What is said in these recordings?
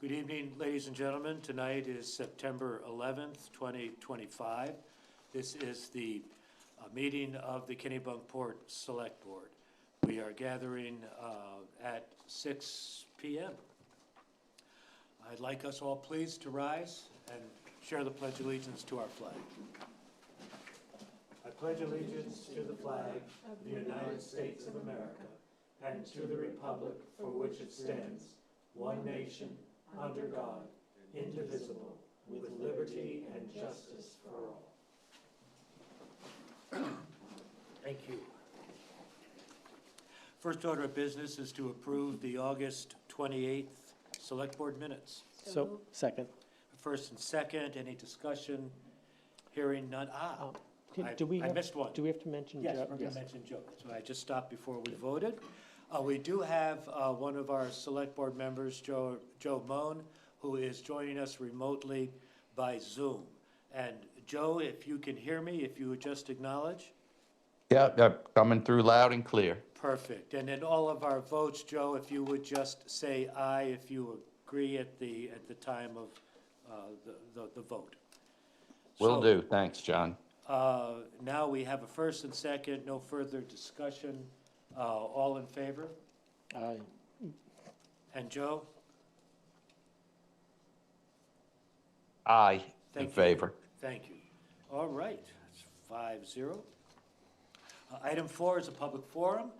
Good evening, ladies and gentlemen. Tonight is September 11th, 2025. This is the meeting of the Kennebunkport Select Board. We are gathering at 6 p.m. I'd like us all please to rise and share the Pledge of Allegiance to our flag. I pledge allegiance to the flag of the United States of America and to the republic for which it stands, one nation, under God, indivisible, with liberty and justice for all. Thank you. First order of business is to approve the August 28th Select Board minutes. So, second. First and second, any discussion? Hearing none. I missed one. Do we have to mention Joe? Yes, we're going to mention Joe. So I just stopped before we voted. We do have one of our Select Board members, Joe Moan, who is joining us remotely by Zoom. And Joe, if you can hear me, if you would just acknowledge. Yeah, coming through loud and clear. Perfect. And in all of our votes, Joe, if you would just say aye if you agree at the time of the vote. Will do. Thanks, John. Now we have a first and second, no further discussion. All in favor? Aye. And Joe? Aye, Thank in you. favor. Thank you. All right, it's 5-0. Item 4 is a public forum.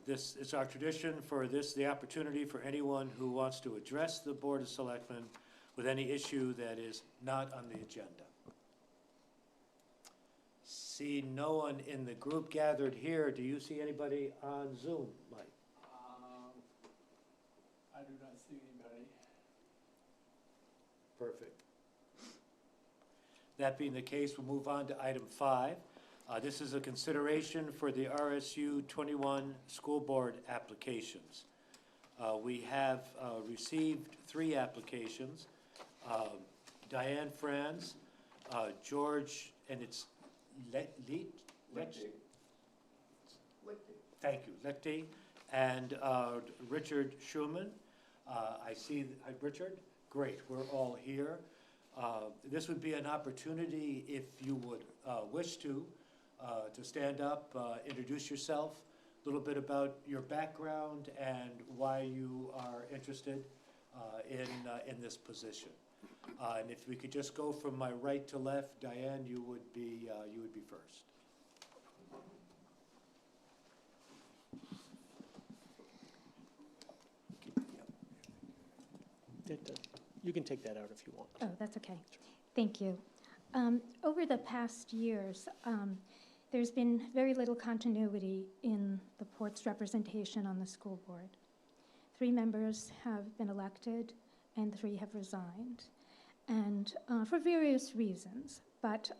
This is our tradition for the opportunity for anyone who wants to address the Board of Selectmen with any issue that is not on the agenda. See no one in the group gathered here. Do you see anybody on Zoom, Mike? I do not see anybody. Perfect. That being the case, we'll move on to item 5. This is a consideration for the RSU 21 school board applications. We have received 3 applications. Diane Franz, George, and it's Thank you, Lichty, and Richard Schumann. I see, Richard, great, we're all here. This would be an opportunity, if you would wish to stand up, introduce yourself, a little bit about your background and why you are interested in this position. And if we could just go from my right to left, Diane, you would be first. You can take that out if you want. Oh, that's okay. Thank you. Over the past years, there's been very little continuity in the Port's representation on the school board. 3 members have been elected and 3 have resigned, and for various reasons. But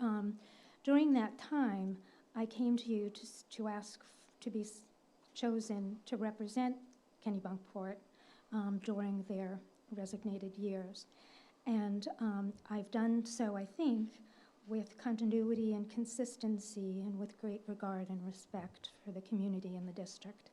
during that time, I came to you to ask to be chosen to represent Kennebunkport during their resignated years. And I've done so, I think, with continuity and consistency and with great regard and respect for the community and the district.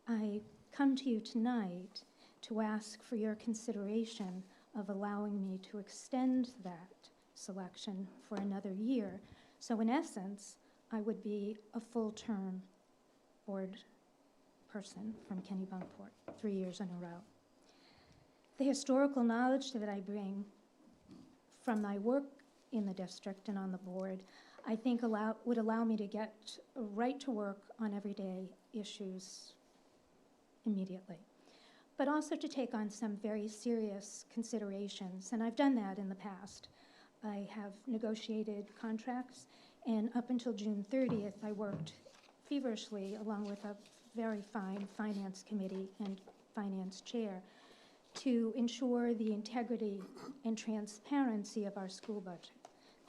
I come to you tonight to ask for your consideration of allowing me to extend that selection for another year. So in essence, I would be a full-term board person from Kennebunkport, 3 years in a row. The historical knowledge that I bring from my work in the district and on the board, I think would allow me to get right to work on everyday issues immediately, but also to take on some very serious considerations, and I've done that in the past. I have negotiated contracts, and up until June 30th, I worked feverishly along with a very fine finance committee and finance chair to ensure the integrity and transparency of our school budget.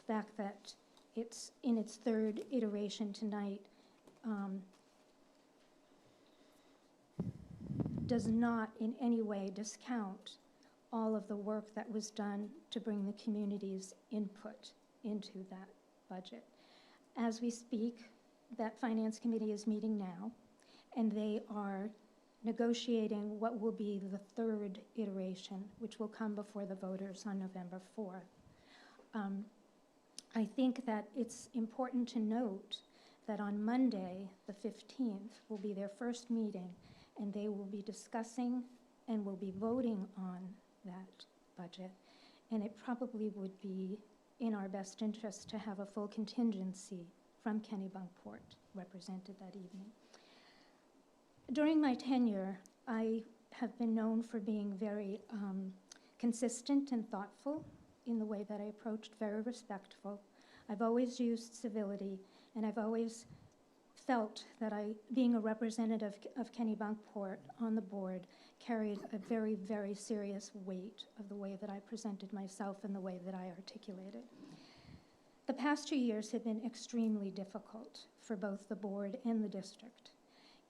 The fact that it's in its 3rd iteration tonight does not in any way discount all of the work that was done to bring the community's input into that budget. As we speak, that finance committee is meeting now, and they are negotiating what will be the third iteration, which will come before the voters on November 4th. I think that it's important to note that on Monday, the 15th, will be their first meeting, and they will be discussing and will be voting on that budget. And it probably would be in our best interest to have a full contingency from Kennebunkport represented that evening. During my tenure, I have been known for being very consistent and thoughtful in the way that I approached, very respectful. I've always used civility, and I've always felt that being a representative of Kennebunkport on the board, carried a very, very serious weight of the way that I presented myself and the way that I articulated. The past 2 years have been extremely difficult for both the board and the district.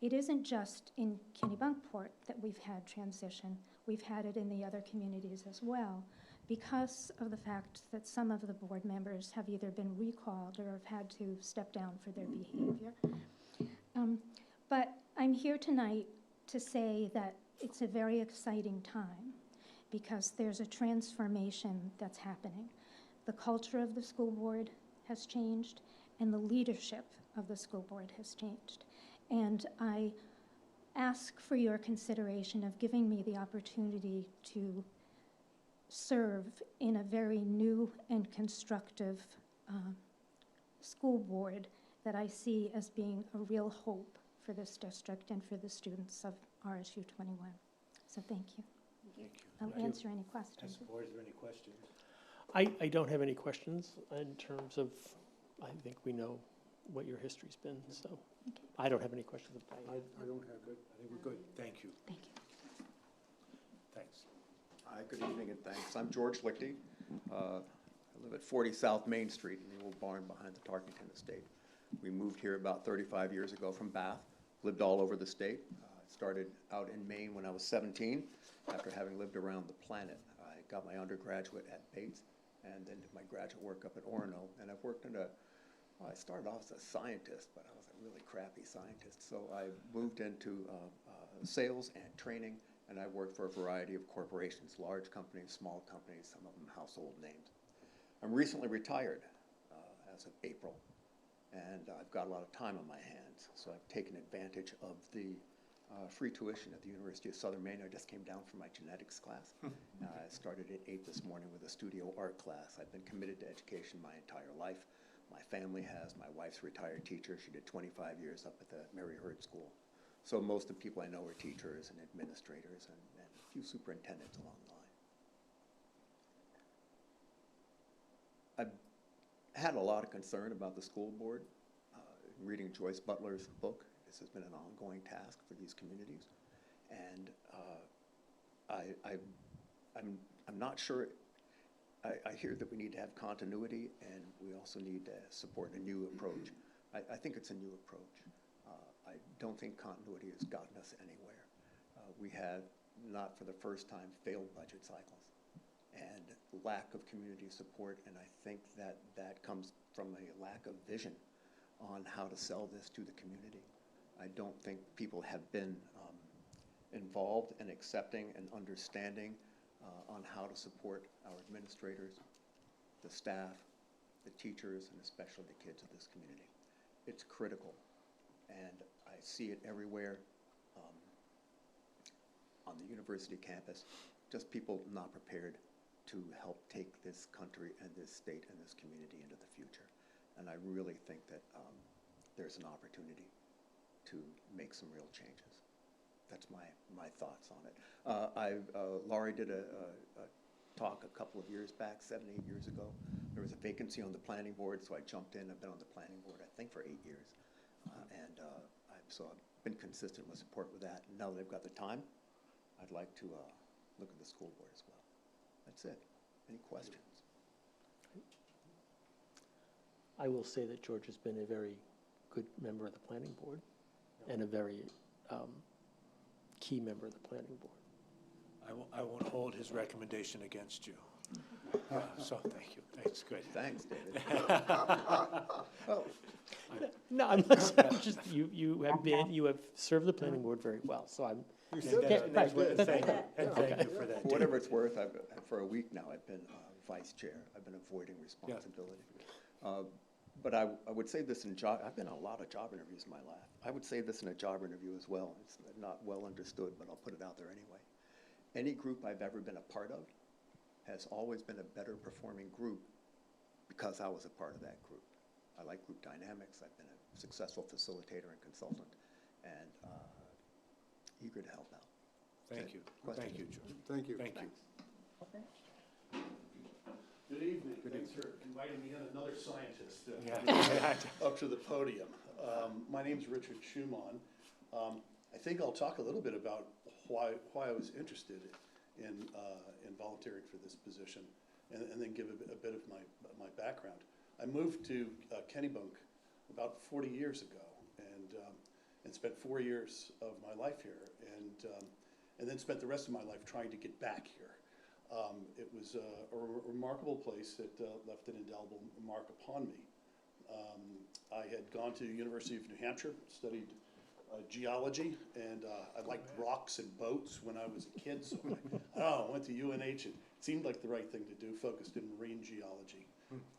It isn't just in Kennebunkport that we've had transition. We've had it in the other communities as well, because of the fact that some of the board members have either been recalled or have had to step down for their behavior. But I'm here tonight to say that it's a very exciting time because there's a transformation that's happening. The culture of the school board has changed, and the leadership of the school board has changed. And I ask for your consideration of giving me the opportunity to serve in a very new and constructive school board that I see as being a real hope for this district and for the students of RSU 21. So thank you. Thank you. I'll answer any questions. As the board, is there any questions? I don't have any questions in terms of, I think we know what your history's been, so I don't have any questions. I don't have it. I think we're good. Thank you. Thank you. Thanks. Hi, good evening and thanks. I'm George Lichty. I live at 40 South Main Street in the old barn behind the Tarkington Estate. We moved here about 35 years ago from Bath, lived all over the state. Started out in Maine when I was 17. After having lived around the planet, I got my undergraduate at Bates and then did my graduate work up at Orono. And I've worked in I started off as a scientist, but I was a really crappy scientist. So I moved into sales and training, and I worked for a variety of corporations, large companies, small companies, some of them household names. I'm recently retired as of April, and I've got a lot of time on my hands. So I've taken advantage of the free tuition at the University of Southern Maine. I just came down from my genetics class. I started at 8 this morning with a studio art class. I've been committed to education my entire life. My family has. My wife's a retired teacher. She did 25 years up at the Mary Hurd School. So most of the people I know are teachers and administrators and a few superintendents along the line. I've had a lot of concern about the school board. Reading Joyce Butler's book, this has been an ongoing task for these communities. And I'm not sure. I hear that we need to have continuity, and we also need to support a new approach. I think it's a new approach. I don't think continuity has gotten us anywhere. We have, not for the first time, failed budget cycles and lack of community support, and I think that that comes from a lack of vision on how to sell this to the community. I don't think people have been involved in accepting and understanding on how to support our administrators, the staff, the teachers, and especially the kids of this community. It's critical, and I see it everywhere on the university campus, just people not prepared to help take this country and this state and this community into the future. And I really think that there's an opportunity to make some real changes. That's my thoughts on it. Laurie did a talk a couple of years back, 7, 8 years ago. There was a vacancy on the planning board, so I jumped in. I've been on the planning board, I think, for 8 years. So I've been consistent with support with that. And now that I've got the time, I'd like to look at the school board as well. That's it. Any questions? I will say that George has been a very good member of the planning board and a very key member of the planning board. I won't hold his recommendation against you. So thank you. That's good. Thanks, David. No, I'm not, just, you have served the planning board very well, so And said that's- that. and that's Right, what- that- Thank you, that- and thank you for that. For whatever it's worth, for a week now, I've been vice chair. I've been avoiding responsibility. But I would say this I've been in a lot of job interviews in my life. I would say this in a job interview as well. It's not well understood, but I'll put it out there anyway. Any group I've ever been a part of has always been a better performing group because I was a part of that group. I like group dynamics. I've been a successful facilitator and consultant, and eager to help out. Thank you, Questions? thank you, George. Thank you. Thank you. Good evening. Good Thanks for inviting me in, another scientist Yeah. up to the podium. My name's Richard Schumann. I think I'll talk a little bit about why I was interested in volunteering for this position, and then give a bit of my background. I moved to Kennebunk about 40 years ago, and spent 4 years of my life here, and then spent the rest of my life trying to get back here. It was a remarkable place that left an indelible mark upon me. I had gone to the University of New Hampshire, studied geology, and I liked rocks and boats when I was a kid, so I went to UNH. It seemed like the right thing to do, focused in marine geology.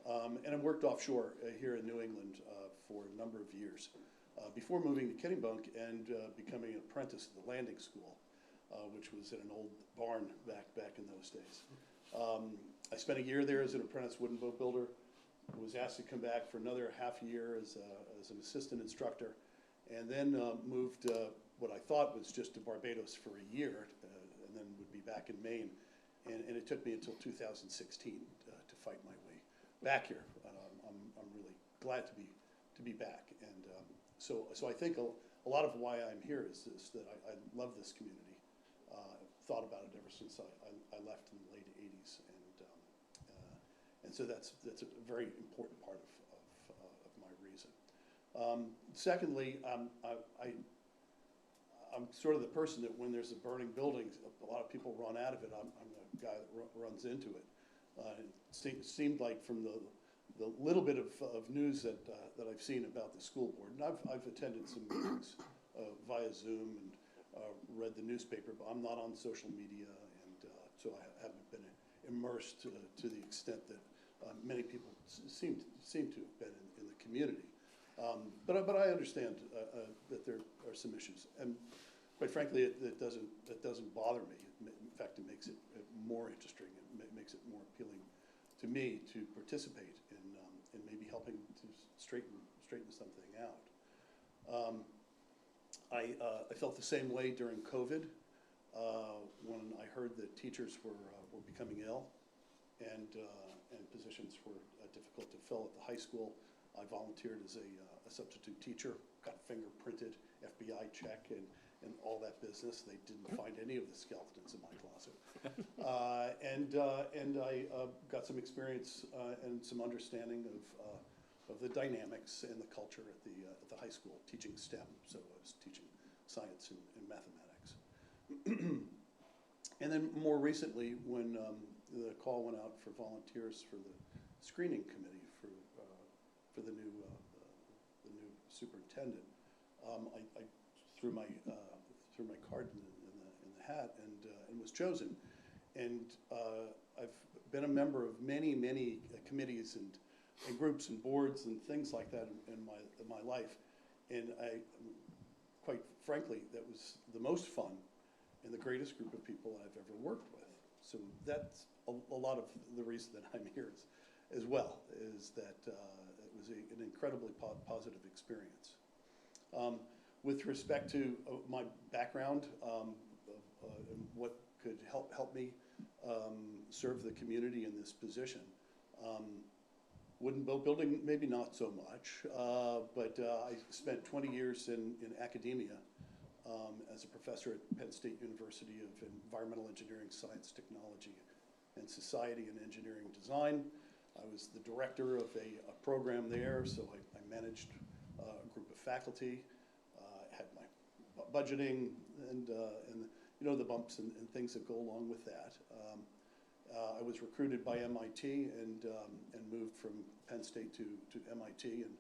And I worked offshore here in New England for a number of years before moving to Kennebunk and becoming an apprentice at the landing school, which was in an old barn back in those days. I spent a year there as an apprentice wooden boat builder. Was asked to come back for another half year as an assistant instructor, and then moved what I thought was just to Barbados for a year, and then would be back in Maine. And it took me until 2016 to fight my way back here. I'm really glad to be back, and so I think a lot of why I'm here is that I love this community. Thought about it ever since I left in the late 80s, and so that's a very important part of my reason. Secondly, I'm sort of the person that when there's a burning building, a lot of people run out of it. I'm the guy that runs into it. It seemed like from the little bit of news that I've seen about the school board, and I've attended some meetings via Zoom and read the newspaper, but I'm not on social media, and so I haven't been immersed to the extent that many people seem to have been in the community. But I understand that there are some issues, and quite frankly, it doesn't bother me. In fact, it makes it more interesting. It makes it more appealing to me to participate in maybe helping to straighten something out. I felt the same way during COVID when I heard that teachers were becoming ill, and positions were difficult to fill at the high school. I volunteered as a substitute teacher, got fingerprinted, FBI check, and all that business. They didn't find any of the skeletons in my closet. And I got some experience and some understanding of the dynamics and the culture at the high school, teaching STEM. So I was teaching science and mathematics. And then more recently, when the call went out for volunteers for the screening committee for the new superintendent, I threw my card in the hat and was chosen. And I've been a member of many committees and groups and boards and things like that in my life. And quite frankly, that was the most fun and the greatest group of people I've ever worked with. So that's a lot of the reason that I'm here as well, is that it was an incredibly positive experience. With respect to my background and what could help me serve the community in this position, wooden boat building, maybe not so much, but I spent 20 years in academia as a professor at Penn State University of Environmental Engineering, Science, Technology, and Society and Engineering Design. I was the director of a program there, so I managed a group of faculty, had my budgeting and you know, the bumps and things that go along with that. I was recruited by MIT and moved from Penn State to MIT, and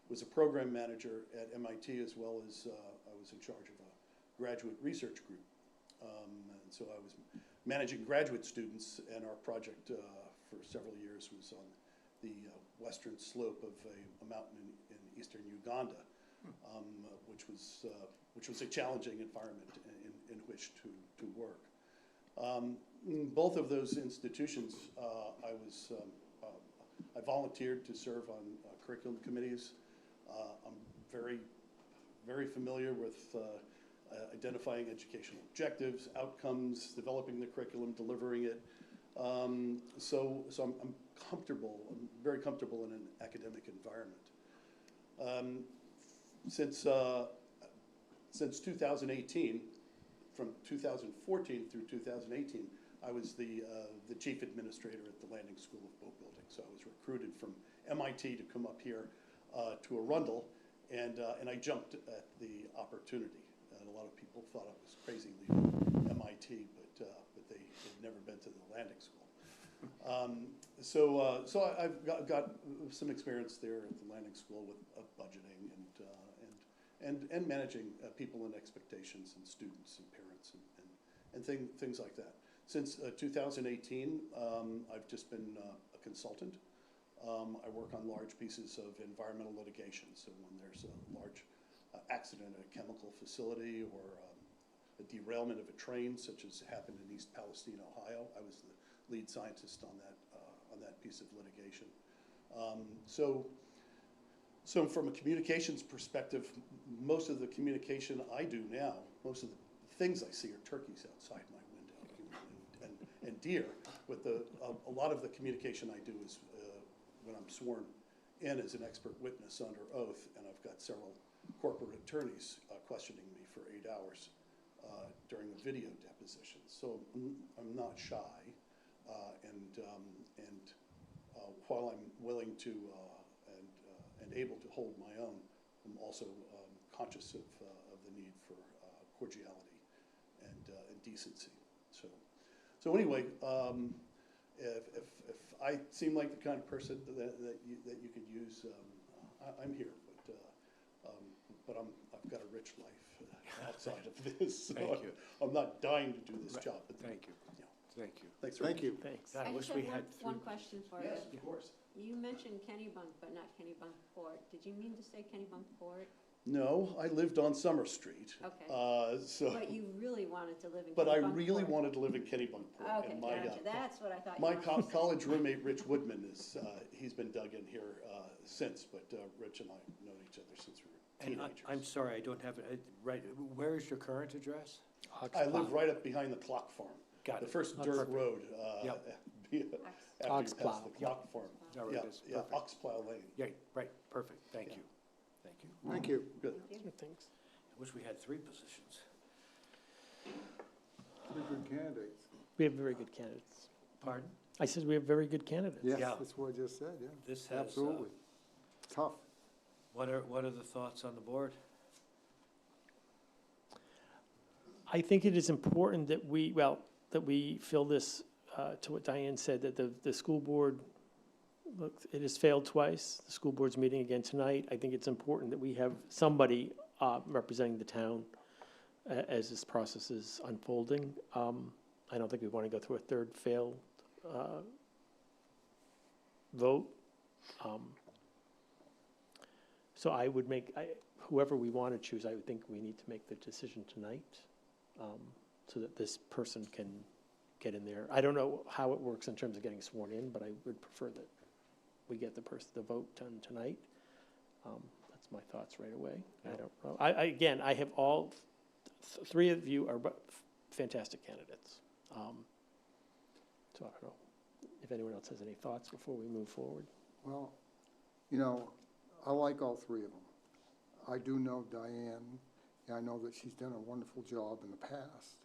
was a program manager at MIT, as well as I was in charge of a graduate research group And so I was managing graduate students, and our project for several years was on the western slope of a mountain in eastern Uganda, which was a challenging environment in which to work. Both of those institutions, I volunteered to serve on curriculum committees. I'm very familiar with identifying educational objectives, outcomes, developing the curriculum, delivering it. So I'm comfortable, I'm very comfortable in an academic environment. Since 2018, from 2014 through 2018, I was the chief administrator at the Landing School of Boat Building. So I was recruited from MIT to come up here to Arundel, and I jumped at the opportunity. And a lot of people thought I was crazy leaving MIT, but they'd never been to the Landing School. So I've got some experience there at the Landing School with budgeting and managing people and expectations and students and parents and things like that. Since 2018, I've just been a consultant. I work on large pieces of environmental litigation. So when there's a large accident at a chemical facility or a derailment of a train, such as happened in East Palestine, Ohio, I was the lead scientist on that piece of litigation. So from a communications perspective, most of the communication I do now, most of the things I see are turkeys outside my window and deer. But a lot of the communication I do is when I'm sworn in as an expert witness under oath, and I've got several corporate attorneys questioning me for 8 hours during a video deposition. So I'm not shy, and while I'm willing to and able to hold my own, I'm also conscious of the need for cordiality and decency. So anyway, if I seem like the kind of person that you could use, I'm here. But I've got a rich life outside of this. So Thank you. I'm not dying to do this Right. job. But Thank you. Yeah. Thank you. Thanks. Thank you. Thanks. God, I wish we had one question for you. Yes, of course. You mentioned Kennebunk, but not Kennebunkport. Did you mean to say Kennebunkport? No, I lived on Summer Street. Okay. So. But you really wanted to live in Kennebunkport? But I really wanted to live in Kennebunkport. Okay, and gotcha. That's what I thought. My you were saying. college roommate, Rich Woodman, he's been dug in here since, but Rich and I have known each other since we were And teenagers. I'm sorry, I don't have it, right, where is your current address? I live right up behind the clock farm. Got The it. first Oh, dirt perfect. road Yep. after you pass Oxplow. the clock farm. Is that where it Yeah, is? yeah, Perfect. Oxplow Lane. Yeah, right, perfect, thank Yeah. you, thank you. Thank you. Good. Thanks. I wish we had 3 positions. Three good candidates. We have very good candidates. Pardon? I said we have very good candidates. Yes, Yeah. that's what I just said, yeah. This has, Absolutely. Tough. what are the thoughts on the board? I think it is important that we fill this, to what Diane said, that the school board, look, it has failed twice. The school board's meeting again tonight. I think it's important that we have somebody representing the town as this process is unfolding. I don't think we want to go through a third failed vote. So I would whoever we want to choose, I would think we need to make the decision tonight, so that this person can get in there. I don't know how it works in terms of getting sworn in, but I would prefer that we get the vote done tonight. That's my thoughts right away. I don't know. Again, I have all, 3 of you are fantastic candidates. So I don't know if anyone else has any thoughts before we move forward. Well, I like all 3 of them. I do know Diane, and I know that she's done a wonderful job in the past.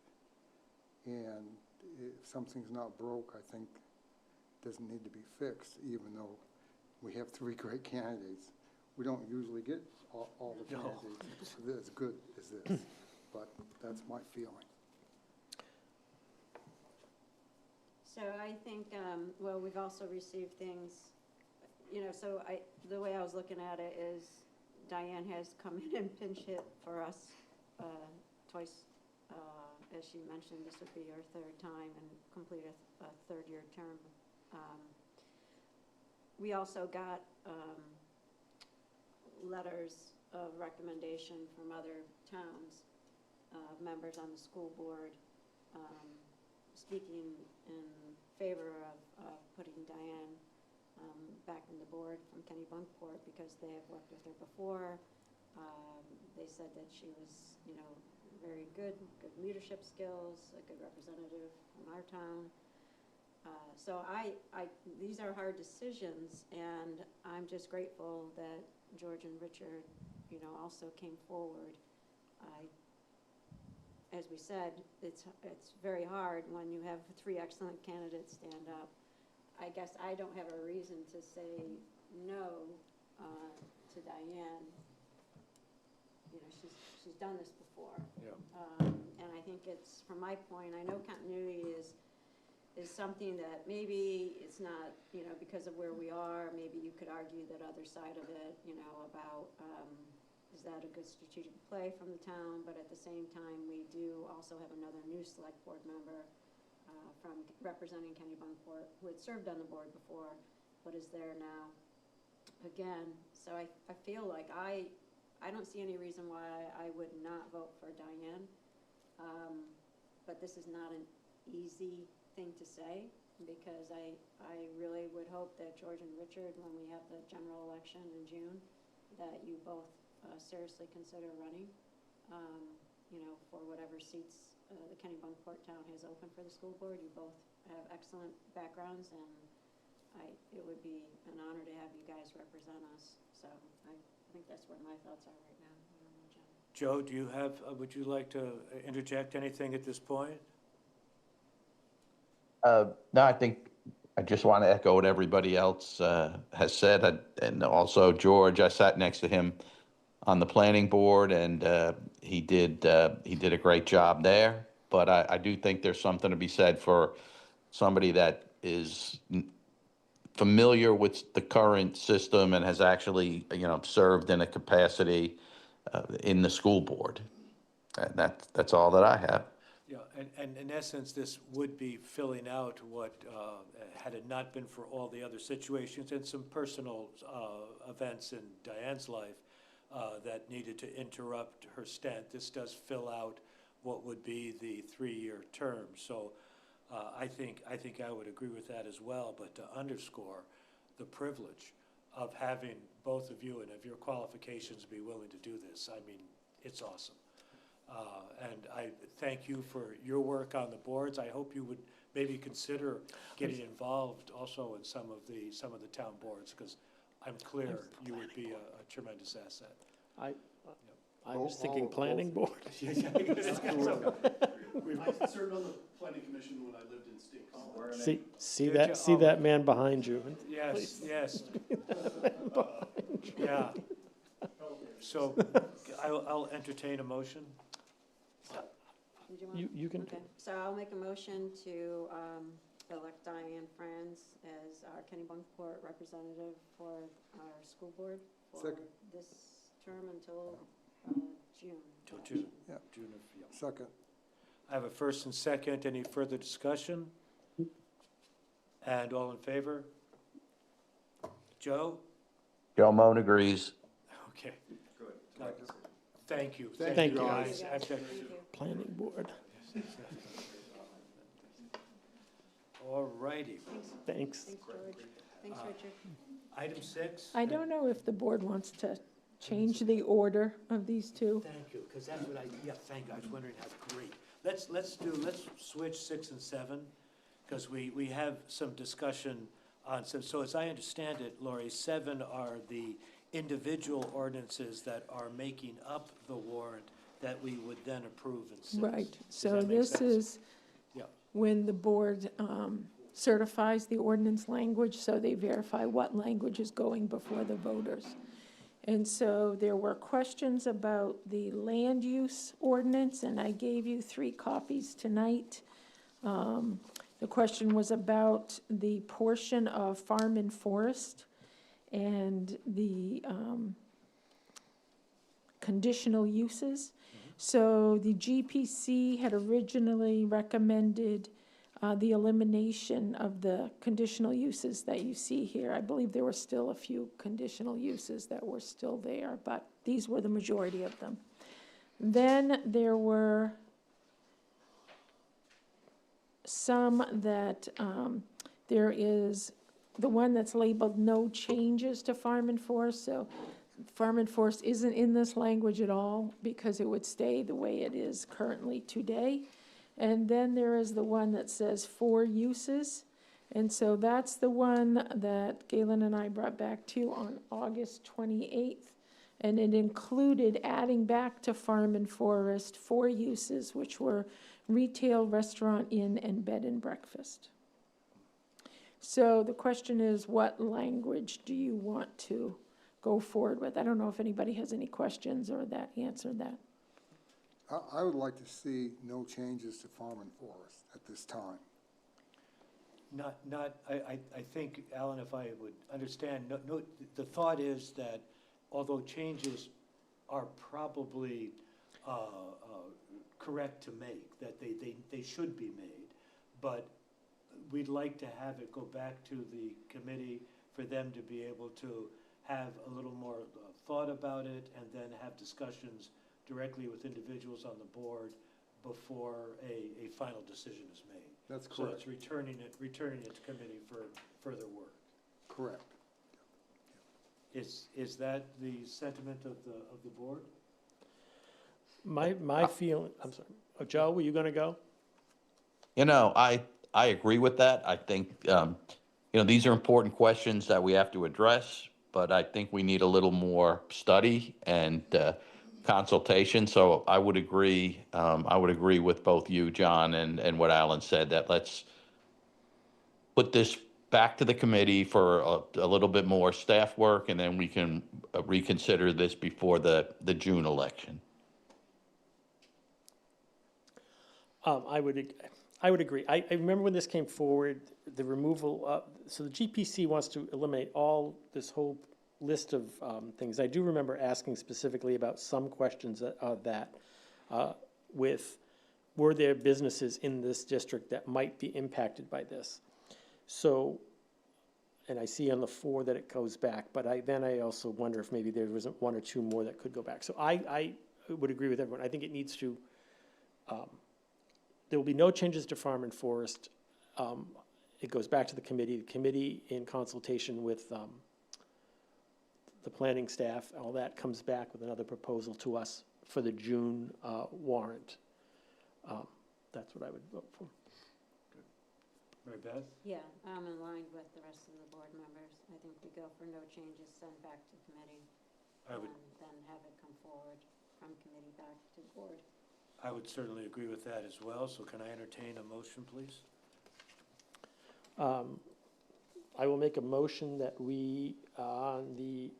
And if something's not broke, I think it doesn't need to be fixed, even though we have 3 great candidates. We don't usually get all the No. candidates as good as this, but that's my feeling. So I think, well, we've also received things, so the way I was looking at it is Diane has come in and pinch hit for us twice as she mentioned, this would be her third time and complete a third-year term. We also got letters of recommendation from other towns, members on the school board, speaking in favor of putting Diane back in the board from Kennebunkport because they have worked with her before. They said that she was, very good leadership skills, a good representative from our town. So these are hard decisions, and I'm just grateful that George and Richard, also came forward. As we said, it's very hard when you have three excellent candidates stand up. I guess I don't have a reason to say no to Diane. She's done this before. Yeah. And I think it's, from my point, I know continuity is something that maybe it's not, because of where we are, maybe you could argue that other side of it, about is that a good strategic play from the town? But at the same time, we do also have another new select board member from representing Kennebunkport who had served on the board before, but is there now again. So I feel like I don't see any reason why I would not vote for Diane. But this is not an easy thing to say, because I really would hope that George and Richard, when we have the general election in June, that you both seriously consider running, for whatever seats the Kennebunkport town has open for the school board. You both have excellent backgrounds, and it would be an honor to have you guys represent us. So I think that's where my thoughts are right now. I don't know, John. Joe, do you have, would you like to interject anything at this point? No, I think I just want to echo what everybody else has said. And also George, I sat next to him on the planning board, and he did a great job there. But I do think there's something to be said for somebody that is familiar with the current system and has actually, served in a capacity in the school board. And that's all that I have. Yeah, and in essence, this would be filling out what, had it not been for all the other situations and some personal events in Diane's life that needed to interrupt her stint, this does fill out what would be the 3-year term. So I think I would agree with that as well, but to underscore the privilege of having both of you and of your qualifications be willing to do this, I mean, it's awesome. And I thank you for your work on the boards. I hope you would maybe consider getting involved also in some of the town boards, because I'm clear you would be a tremendous asset. I was thinking planning board. I served on the planning commission when I lived in State College. See that man behind you. Yes, yes. Yeah. So I'll entertain a motion. Did you want? You can. Okay, so I'll make a motion to elect Diane Franz as our Kennebunkport representative for our school board for Second. this term until June. Till June. Yeah. June of, yeah. Second. I have a first and second. Any further discussion? And all in favor? Joe? Joe Moan agrees. Okay. Good. Thank you. Thank you, guys. Thank you. Planning board. All righty. Thanks. Thanks, George. Thanks, Richard. Item 6. I don't know if the board wants to change the order of these two. Thank you, because that's what thank you. I was wondering how great. Let's switch 6 and 7, because we have some discussion on some. So as I understand it, Lori, 7 are the individual ordinances that are making up the warrant that we would then approve in 6. Right, Does so that make this sense? is Yeah. when the board certifies the ordinance language, so they verify what language is going before the voters. And so there were questions about the land use ordinance, and I gave you 3 copies tonight. The question was about the portion of farm and forest and the conditional uses. So the GPC had originally recommended the elimination of the conditional uses that you see here. I believe there were still a few conditional uses that were still there, but these were the majority of them. Then there were some that, there is the one that's labeled no changes to farm and forest. So farm and forest isn't in this language at all because it would stay the way it is currently today. And then there is the one that says 4 uses. And so that's the one that Galen and I brought back to you on August 28th. And it included adding back to farm and forest 4 uses, which were retail, restaurant, inn, and bed and breakfast. So the question is, what language do you want to go forward with? I don't know if anybody has any questions or that answered that. I would like to see no changes to farm and forest at this time. I think, Alan, if I would understand, the thought is that although changes are probably correct to make, that they should be made, but we'd like to have it go back to the committee for them to be able to have a little more thought about it and then have discussions directly with individuals on the board before a final decision is made. That's So correct. it's returning it to committee for further work. Correct. Is that the sentiment of the board? My feeling, I'm sorry, oh, Joe, were you gonna go? You know, I agree with that. I think, these are important questions that we have to address, but I think we need a little more study and consultation. So I would agree with both you, John, and what Alan said, that let's put this back to the committee for a little bit more staff work, and then we can reconsider this before the June election. I would agree. I remember when this came forward, the removal, so the GPC wants to eliminate this whole list of things. I do remember asking specifically about some questions were there businesses in this district that might be impacted by this? So, and I see on the 4 that it goes back, but I also wonder if maybe there wasn't 1 or 2 more that could go back. So I would agree with everyone. I think it needs to, there will be no changes to farm and forest. It goes back to the committee in consultation with the planning staff, all that comes back with another proposal to us for the June warrant. That's what I would vote for. Mary Beth? Yeah, I'm in line with the rest of the board members. I think we go for no changes, send back to committee, I and would, then have it come forward from committee back to board. I would certainly agree with that as well. So can I entertain a motion, please? I will make a motion that we, on the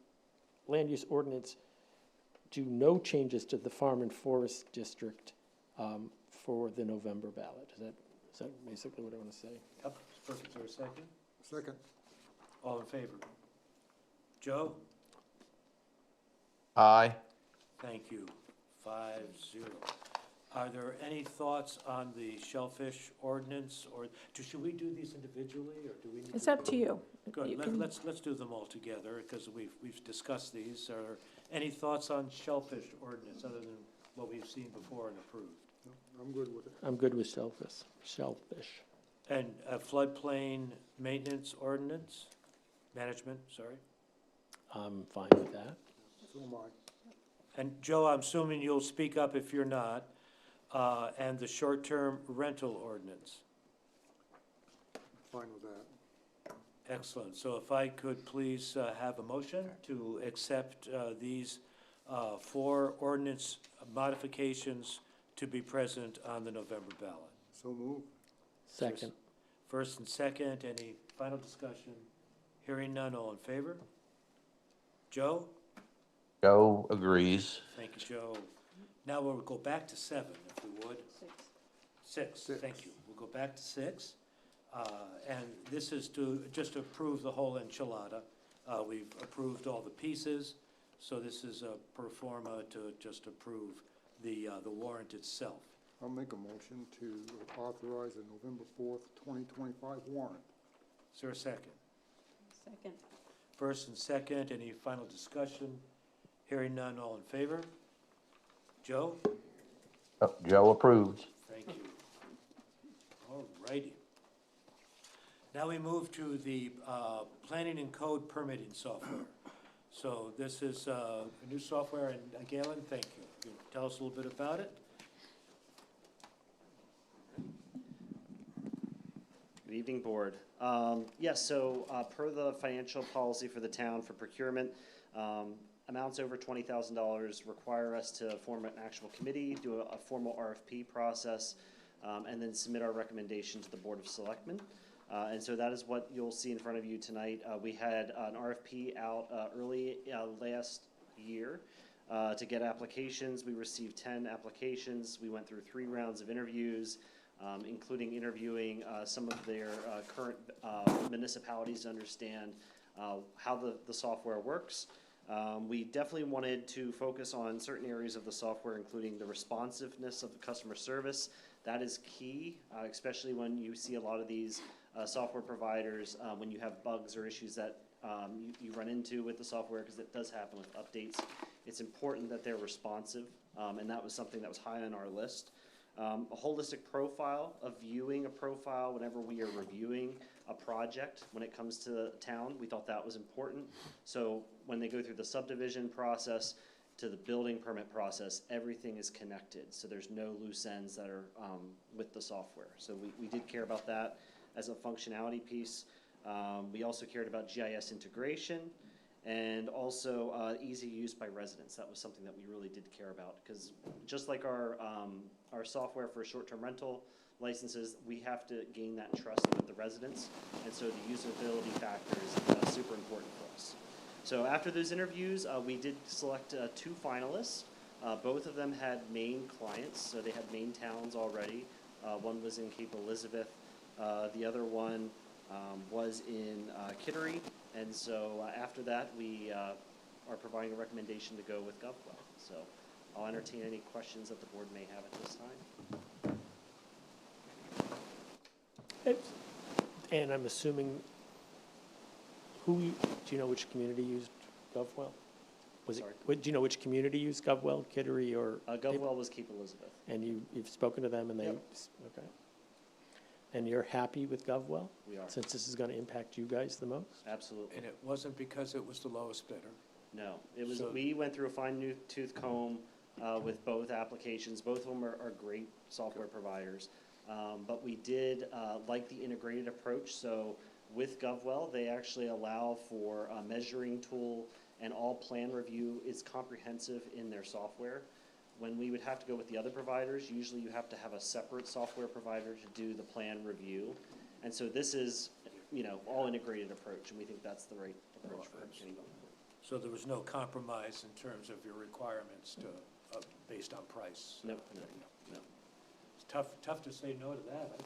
land use ordinance, do no changes to the farm and forest district for the November ballot. Is that basically what I want to say? Yep, perfect. Is there a second? Second. All in favor? Joe? Aye. Thank you. 5-0. Are there any thoughts on the shellfish ordinance, or should we do these individually, or do we need to? It's up to you. You Good, can- let's do them all together, because we've discussed these. Are there any thoughts on shellfish ordinance, other than what we've seen before and approved? No, I'm good with it. I'm good with shellfish. And floodplain maintenance ordinance, management, sorry. I'm fine with that. So am I. And Joe, I'm assuming you'll speak up if you're not. And the short-term rental ordinance. Fine with that. Excellent. So if I could please have a motion to accept these 4 ordinance modifications to be present on the November ballot. So move. Second. First and second, any final discussion? Hearing none, all in favor? Joe? Joe agrees. Thank you, Joe. Now we'll go back to 7, if we would. 6. 6, thank you. We'll go back to 6. And this is to just approve the whole enchilada. We've approved all the pieces, so this is a pro forma to just approve the warrant itself. I'll make a motion to authorize the November 4th, 2025 warrant. Is there a second? Second. First and second, any final discussion? Hearing none, all in favor? Joe? Oh, Joe approves. Thank you. All righty. Now we move to the planning and code permitting software. So this is a new software, and Galen, thank you. Can you tell us a little bit about it? Good evening, Board. Yes, so per the financial policy for the town for procurement, amounts over $20,000 require us to form an actual committee, do a formal RFP process, and then submit our recommendation to the Board of Selectmen. And so that is what you'll see in front of you tonight. We had an RFP out early last year to get applications. We received 10 applications. We went through 3 rounds of interviews, including interviewing some of their current municipalities to understand how the software works. We definitely wanted to focus on certain areas of the software, including the responsiveness of the customer service. That is key, especially when you see a lot of these software providers, when you have bugs or issues that you run into with the software, because it does happen with updates. It's important that they're responsive, and that was something that was high on our list. A holistic profile, of viewing a profile whenever we are reviewing a project when it comes to the town, we thought that was important. So when they go through the subdivision process to the building permit process, everything is connected. So there's no loose ends that are with the software. So we did care about that as a functionality piece. We also cared about GIS integration and also easy use by residents. That was something that we really did care about, because just like our software for short-term rental licenses, we have to gain that trust with the residents, and so the usability factor is super important for us. So after those interviews, we did select 2 finalists. Both of them had Maine clients, so they had Maine towns already. One was in Cape Elizabeth. The other one was in Kittery, and so after that, we are providing a recommendation to go with GovWell. So I'll entertain any questions that the board may have at this time. And I'm assuming, do you know which community used GovWell? Sorry? Do you know which community used GovWell, Kittery or? GovWell was Cape Elizabeth. And you've spoken to them and they, Yep. okay. And you're happy with GovWell? We are. Since this is gonna impact you guys the most? Absolutely. And it wasn't because it was the lowest bidder? No, it was, So- we went through a fine-tooth comb with both applications. Both of them are great software providers. But we did like the integrated approach. So with GovWell, they actually allow for a measuring tool, and all plan review is comprehensive in their software. When we would have to go with the other providers, usually you have to have a separate software provider to do the plan review. And so this is, all integrated approach, and we think that's the right approach for Kennebunkport. So there was no compromise in terms of your requirements based on price? No. It's tough to say no to that.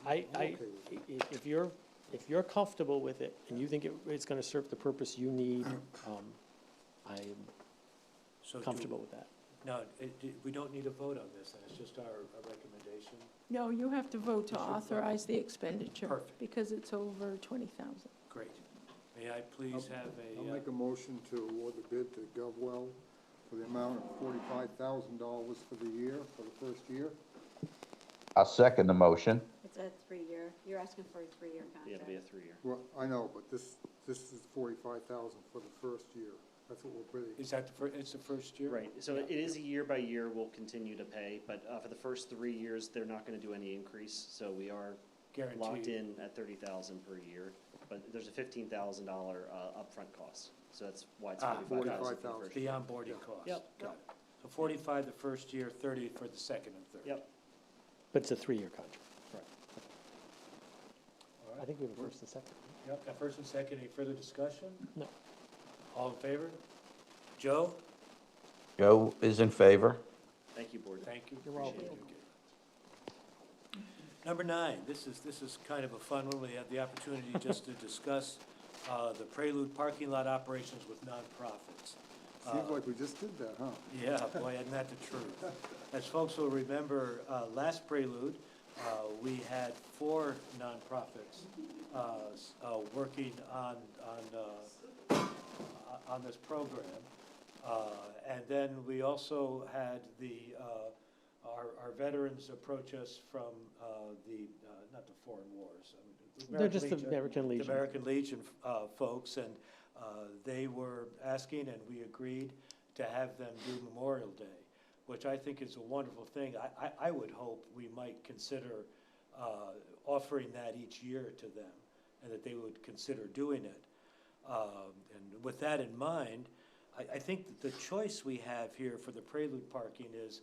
I, I'm okay with it. if you're comfortable with it and you think it's gonna serve the purpose you need, I'm So comfortable with that. No, we don't need a vote on this, then it's just our recommendation. No, you have to vote to You should vote. authorize the expenditure. Perfect. Because it's over 20,000. Great. May I please have I'll a, make a motion to award the bid to GovWell for the amount of $45,000 for the year, for the first year. I'll second the motion. It's a 3-year, you're asking for a 3-year Yeah, contract. it'll be a 3-year. Well, I know, but this is $45,000 for the first year. That's what we're bidding. is that it's the first year? Right, so it is a year by year, we'll continue to pay, but for the first 3 years, they're not gonna do any increase, so we are Guaranteed. locked in at $30,000 per year, but there's a $15,000 upfront cost, so that's why it's $45,000 for the $45,000. first The year. onboarding cost? Yep. Got it. So 45 the first year, 30 for the second and third? Yep. But it's a 3-year contract. Correct. All I right. think we have a first and second. Yep, got first and second, any further discussion? No. All in favor? Joe? Joe is in favor. Thank you, Board. Thank you. You're welcome. Appreciate it. Number 9, this is kind of a fun one. We had the opportunity just to discuss the Prelude parking lot operations with nonprofits. Seems like we just did that, huh? Yeah, boy, isn't that the truth? As folks will remember, last Prelude, we had 4 nonprofits working on this program. And then we also had our veterans approach us from not the foreign wars. I mean, They're just the American The Legion. American Legion folks, and they were asking, and we agreed to have them do Memorial Day, which I think is a wonderful thing. I would hope we might consider offering that each year to them, and that they would consider doing it. And with that in mind, I think that the choice we have here for the Prelude parking is,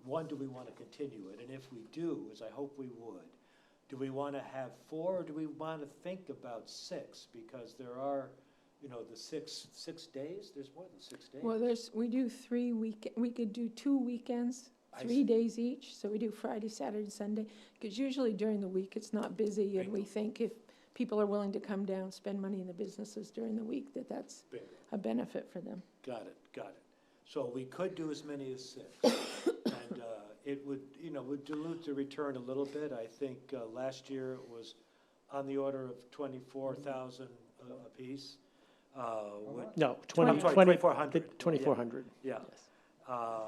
one, do we want to continue it? And if we do, as I hope we would, do we want to have 4, or do we want to think about 6? Because there are, the 6 days, there's more than 6 days. Well, we do we could do 2 weekends, I 3 see. days each, so we do Friday, Saturday, Sunday, because usually during the week, it's not busy, and we Bingo. think if people are willing to come down, spend money in the businesses during the week, that's Bingo. a benefit for them. Got it. So we could do as many as 6. And it would, would dilute the return a little bit. I think last year it was on the order of 24,000 apiece. No, I'm sorry, 2,400. 2,400. Yeah. Yes.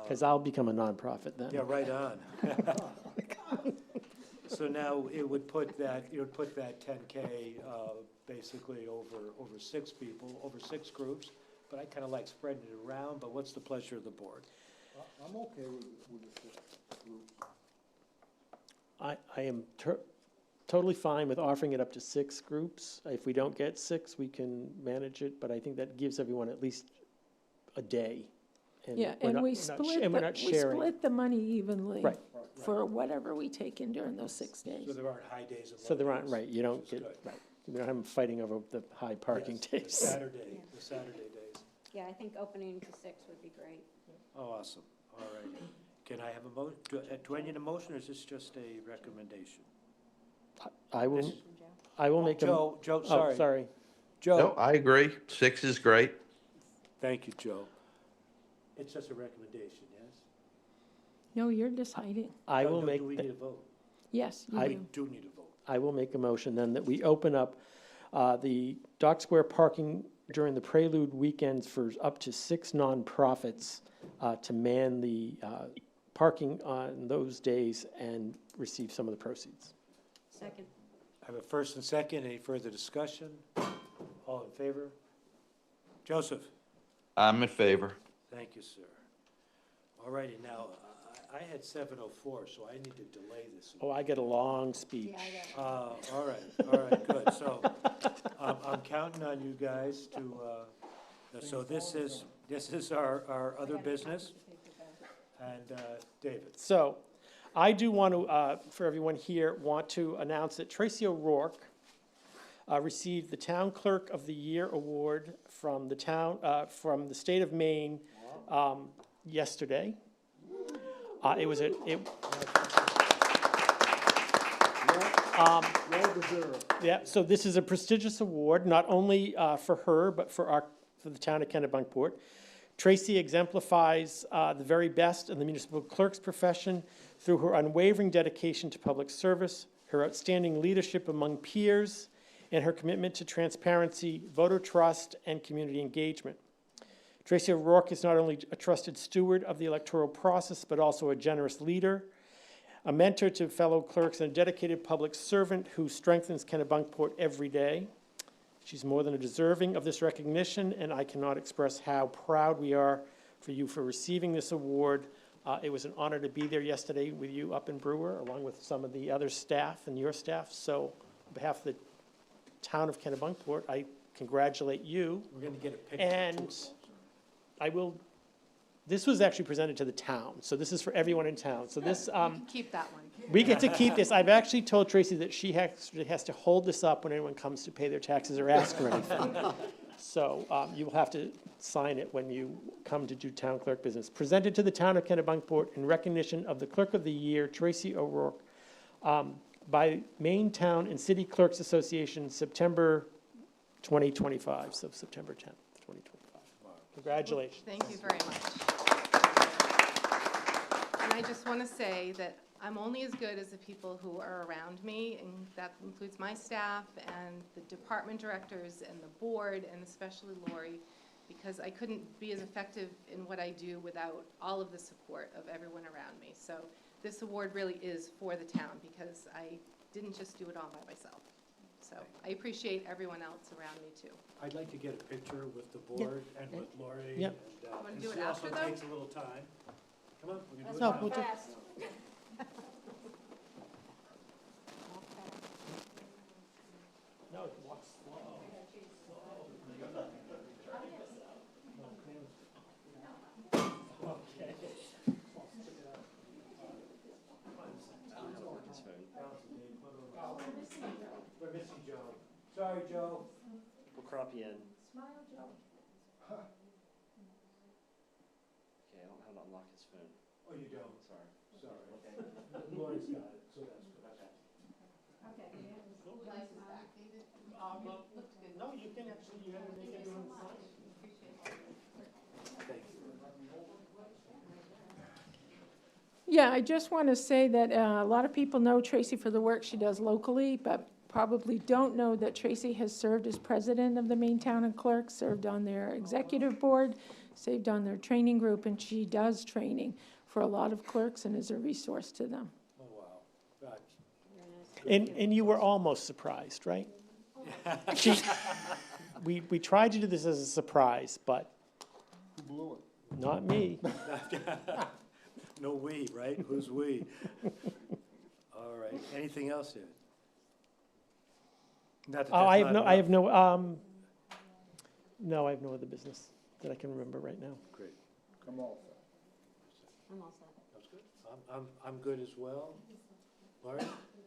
Because I'll become a nonprofit then. Yeah, right on. So now it would put that 10K basically over 6 people, over 6 groups. But I kind of like spreading it around, but what's the pleasure of the board? I'm okay with the 6 groups. I am totally fine with offering it up to 6 groups. If we don't get 6, we can manage it, but I think that gives everyone at least a day. Yeah, we're and not- we we're not sharing. split the money evenly. Right. For whatever we take in during those 6 days. So there aren't high days and low So there aren't, days, right, you don't which is get, good. right. We don't have them fighting over the high parking Yes, days. The Saturday days. Yeah, I think opening to 6 would be great. Oh, awesome. All right. Can I have a mo, do I need a motion, or is this just a recommendation? I will, This- I will make a. Joe, Oh, sorry. sorry. No, Joe, I agree. 6 is great. thank you, Joe. It's just a recommendation, yes? No, you're deciding. I will No, make, do we the- need a vote? Yes, you I- We do. do need a vote. I will make a motion then that we open up the Dock Square parking during the Prelude weekends for up to 6 nonprofits to man the parking on those days and receive some of the proceeds. Second. I have a first and second. Any further discussion? All in favor? Joseph? I'm in favor. Thank you, sir. All righty, now, I had 7:04, so I need to delay this. Oh, I get a long speech. All right, good. So I'm counting on you guys to, so this is our other business. And David? So I do want to, for everyone here, want to announce that Tracy O'Rourke received the Town Clerk of the Year Award from the town, from the state of Maine yesterday. It was Well deserved. yeah, so this is a prestigious award, not only for her, but for the town of Kennebunkport. Tracy exemplifies the very best in the municipal clerk's profession through her unwavering dedication to public service, her outstanding leadership among peers, and her commitment to transparency, voter trust, and community engagement. Tracy O'Rourke is not only a trusted steward of the electoral process, but also a generous leader, a mentor to fellow clerks, and a dedicated public servant who strengthens Kennebunkport every day. She's more than deserving of this recognition, and I cannot express how proud we are for you for receiving this award. It was an honor to be there yesterday with you up in Brewer, along with some of the other staff and your staff. So on behalf of the town of Kennebunkport, I congratulate you. We're going to get a picture. And I will, this was actually presented to the town, so this is for everyone in town. So this, Keep that one. we get to keep this. I've actually told Tracy that she has to hold this up when anyone comes to pay their taxes or ask for anything. So you will have to sign it when you come to do town clerk business. Presented to the town of Kennebunkport in recognition of the Clerk of the Year, Tracy O'Rourke, by Maine Town and City Clerks Association, September 2025, so September 10th, 2025. Congratulations. Thank you very much. And I just want to say that I'm only as good as the people who are around me, and that includes my staff and the department directors and the board, and especially Lori, because I couldn't be as effective in what I do without all of the support of everyone around me. So this award really is for the town, because I didn't just do it all by myself. So I appreciate everyone else around me, too. I'd like to get a picture with the board and with Lori. Yep. and, Wanna do it this after, also though? takes a little time. Come on, we're gonna do it No, now. we'll do- Fast. No, walk slow. We're missing Joe. Sorry, Joe. We'll crop you in. Okay, I don't know how to unlock his phone. Oh, you don't? Sorry. Sorry. Lori's got it, so that's good. No, you can actually, you have to make everyone sign. Thank you. Yeah, I just want to say that a lot of people know Tracy for the work she does locally, but probably don't know that Tracy has served as president of the Maine Town and Clerk, served on their executive board, served on their training group, and she does training for a lot of clerks and is a resource to them. Oh, wow. God. And you were almost surprised, right? She, we tried to do this as a surprise, but Who blew it? not me. No we, right? Who's we? All right. Anything else here? Not that Oh, I that's have not no, I enough. have no other business that I can remember right now. Great. I'm all set. I'm all set. That's good. I'm good as well. Lori,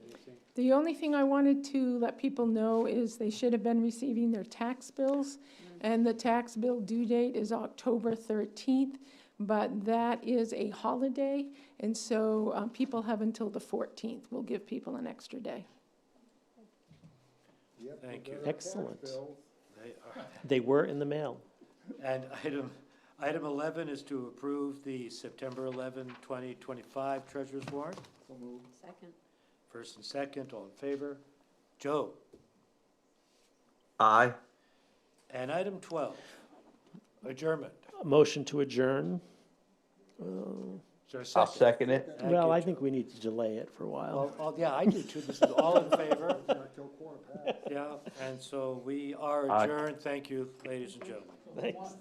anything? The only thing I wanted to let people know is they should have been receiving their tax bills, and the tax bill due date is October 13th, but that is a holiday, and so people have until the 14th. We'll give people an extra day. Yep, Thank we you. got our tax Excellent. bills. They are. They were in the mail. And item 11 is to approve the September 11, 2025 treasurer's warrant. So moved. Second. First and second, all in favor? Joe. Aye. And item 12, adjournment. A motion to adjourn. Is there a I'll second? second it. Thank Well, you, I Joe. think we need to delay it for a while. Well, yeah, I do too. This is all in favor. Not till quarter past. Yeah, and so we are Aye. adjourned. Thank you, ladies and gentlemen. Thanks.